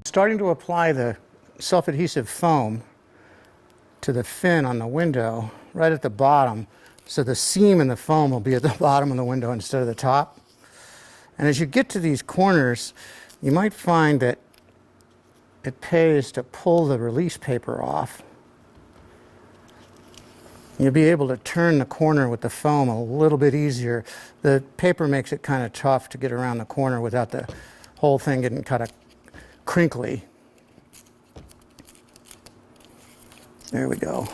Starting to apply the self-adhesive foam to the fin on the window right at the bottom, so the seam in the foam will be at the bottom of the window instead of the top. And as you get to these corners, you might find that it pays to pull the release paper off. You'll be able to turn the corner with the foam a little bit easier. The paper makes it kind of tough to get around the corner without the whole thing getting kind of crinkly. There we go.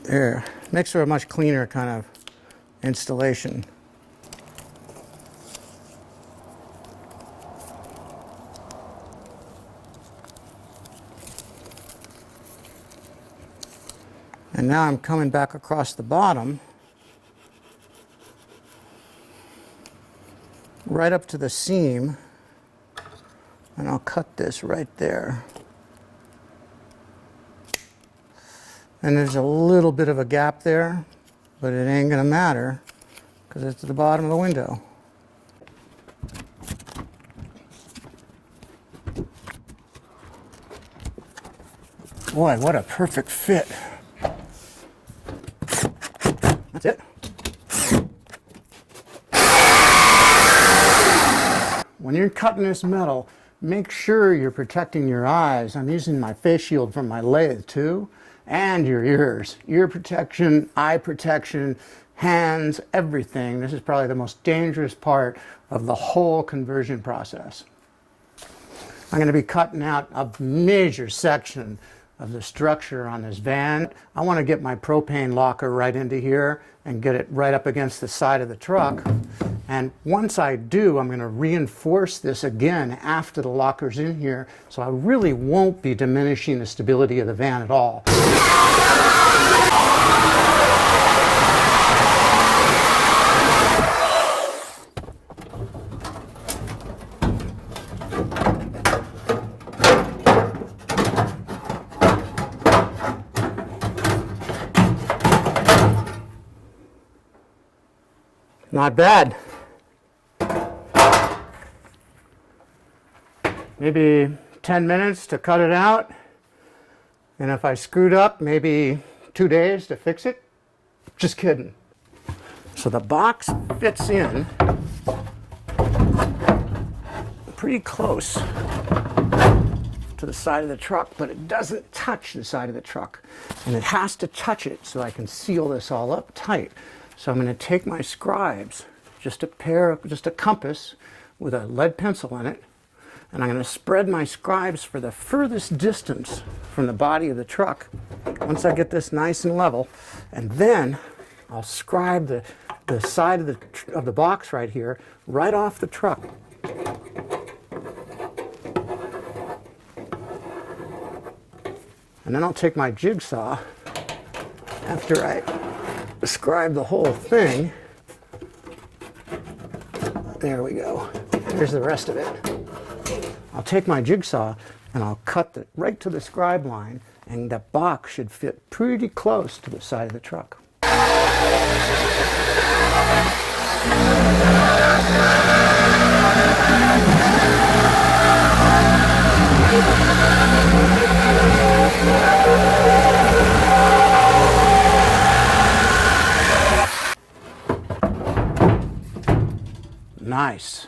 There. Makes for a much cleaner kind of installation. And now I'm coming back across the bottom, right up to the seam, and I'll cut this right there. And there's a little bit of a gap there, but it ain't gonna matter because it's at the bottom of the window. Boy, what a perfect fit. That's it. When you're cutting this metal, make sure you're protecting your eyes. I'm using my face shield from my lathe too, and your ears. Ear protection, eye protection, hands, everything. This is probably the most dangerous part of the whole conversion process. I'm going to be cutting out a major section of the structure on this van. I want to get my propane locker right into here and get it right up against the side of the truck. And once I do, I'm going to reinforce this again after the locker's in here, so I really won't be diminishing the stability of the van at all. Not bad. Maybe 10 minutes to cut it out. And if I screwed up, maybe 2 days to fix it. Just kidding. So the box fits in pretty close to the side of the truck, but it doesn't touch the side of the truck. And it has to touch it so I can seal this all up tight. So I'm going to take my scribes, just a compass with a lead pencil in it, and I'm going to spread my scribes for the furthest distance from the body of the truck once I get this nice and level. And then I'll scribe the side of the box right here, right off the truck. And then I'll take my jigsaw after I scribe the whole thing. There we go. Here's the rest of it. I'll take my jigsaw and I'll cut right to the scribe line, and the box should fit pretty close to the side of the truck. Nice.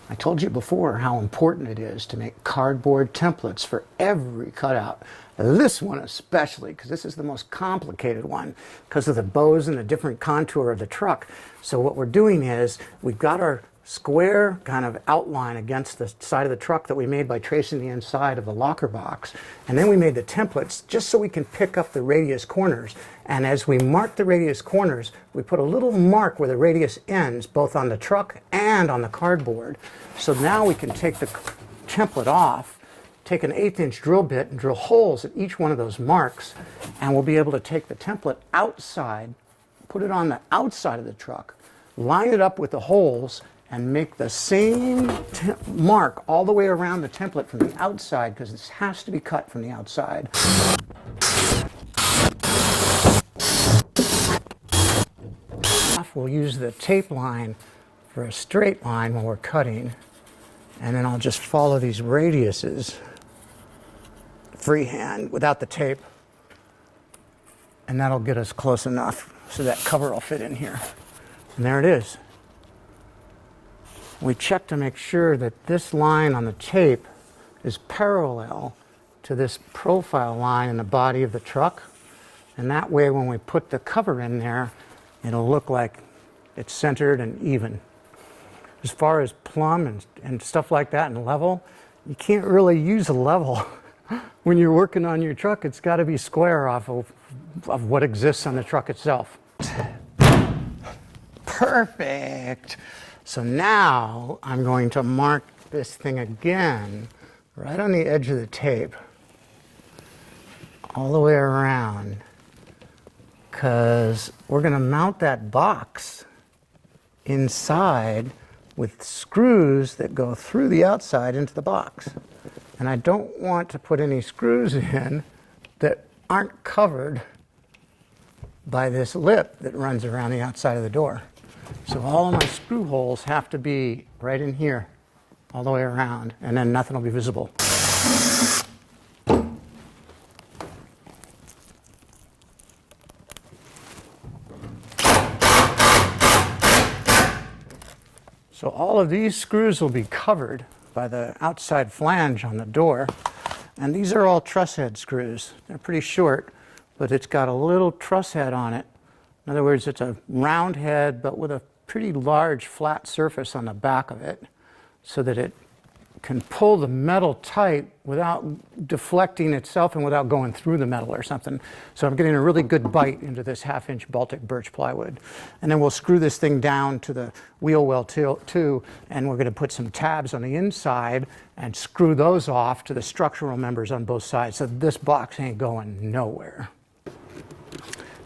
I told you before how important it is to make cardboard templates for every cutout. This one especially, because this is the most complicated one because of the bows and the different contour of the truck. So what we're doing is we've got our square kind of outline against the side of the truck that we made by tracing the inside of the locker box. And then we made the templates just so we can pick up the radius corners. And as we mark the radius corners, we put a little mark where the radius ends, both on the truck and on the cardboard. So now we can take the template off, take an 1/8 inch drill bit and drill holes at each one of those marks, and we'll be able to take the template outside, put it on the outside of the truck, line it up with the holes, and make the same mark all the way around the template from the outside, because this has to be cut from the outside. We'll use the tape line for a straight line when we're cutting, and then I'll just follow these radiuses freehand without the tape, and that'll get us close enough so that cover will fit in here. And there it is. We check to make sure that this line on the tape is parallel to this profile line in the body of the truck, and that way when we put the cover in there, it'll look like it's centered and even. As far as plumb and stuff like that and level, you can't really use a level. When you're working on your truck, it's got to be square off of what exists on the truck itself. Perfect. So now I'm going to mark this thing again right on the edge of the tape all the way around, because we're going to mount that box inside with screws that go through the outside into the box. And I don't want to put any screws in that aren't covered by this lip that runs around the outside of the door. So all of my screw holes have to be right in here, all the way around, and then nothing will be visible. So all of these screws will be covered by the outside flange on the door. And these are all truss head screws. They're pretty short, but it's got a little truss head on it. In other words, it's a round head, but with a pretty large flat surface on the back of it, so that it can pull the metal tight without deflecting itself and without going through the metal or something. So I'm getting a really good bite into this 1/2-inch Baltic birch plywood. And then we'll screw this thing down to the wheel well too, and we're going to put some tabs on the inside and screw those off to the structural members on both sides, so this box ain't going nowhere.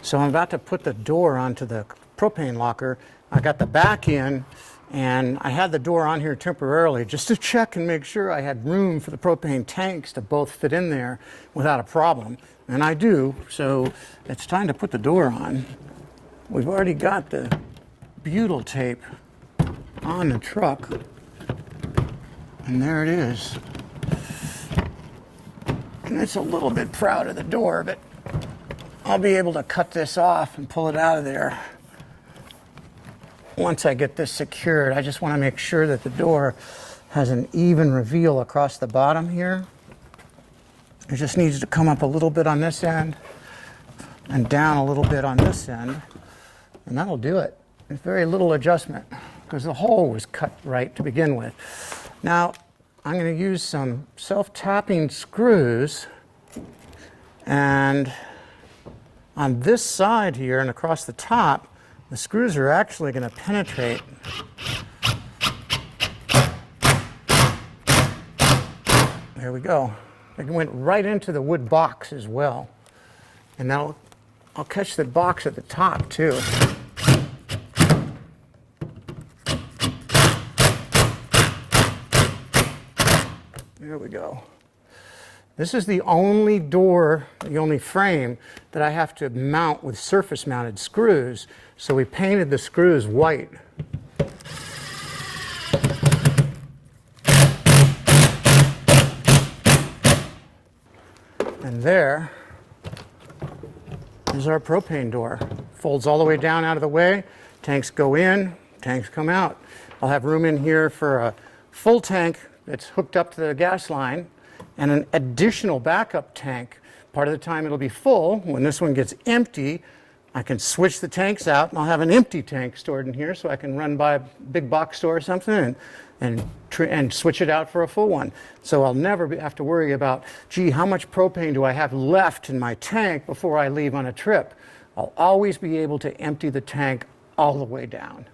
So I'm about to put the door onto the propane locker. I got the back in, and I had the door on here temporarily just to check and make sure I had room for the propane tanks to both fit in there without a problem. And I do, so it's time to put the door on. We've already got the butyl tape on the truck, and there it is. And it's a little bit proud of the door, but I'll be able to cut this off and pull it out of there once I get this secured. I just want to make sure that the door has an even reveal across the bottom here. It just needs to come up a little bit on this end and down a little bit on this end, and that'll do it. There's very little adjustment because the hole was cut right to begin with. Now I'm going to use some self-tapping screws, and on this side here and across the top, the screws are actually going to penetrate. There we go. It went right into the wood box as well. And now I'll catch the box at the top too. There we go. This is the only door, the only frame that I have to mount with surface mounted screws. So we painted the screws white. And there is our propane door. Folds all the way down out of the way. Tanks go in, tanks come out. I'll have room in here for a full tank that's hooked up to the gas line, and an additional backup tank. Part of the time it'll be full. When this one gets empty, I can switch the tanks out, and I'll have an empty tank stored in here, so I can run by a big box store or something and switch it out for a full one. So I'll never have to worry about, gee, how much propane do I have left in my tank before I leave on a trip? I'll always be able to empty the tank all the way down.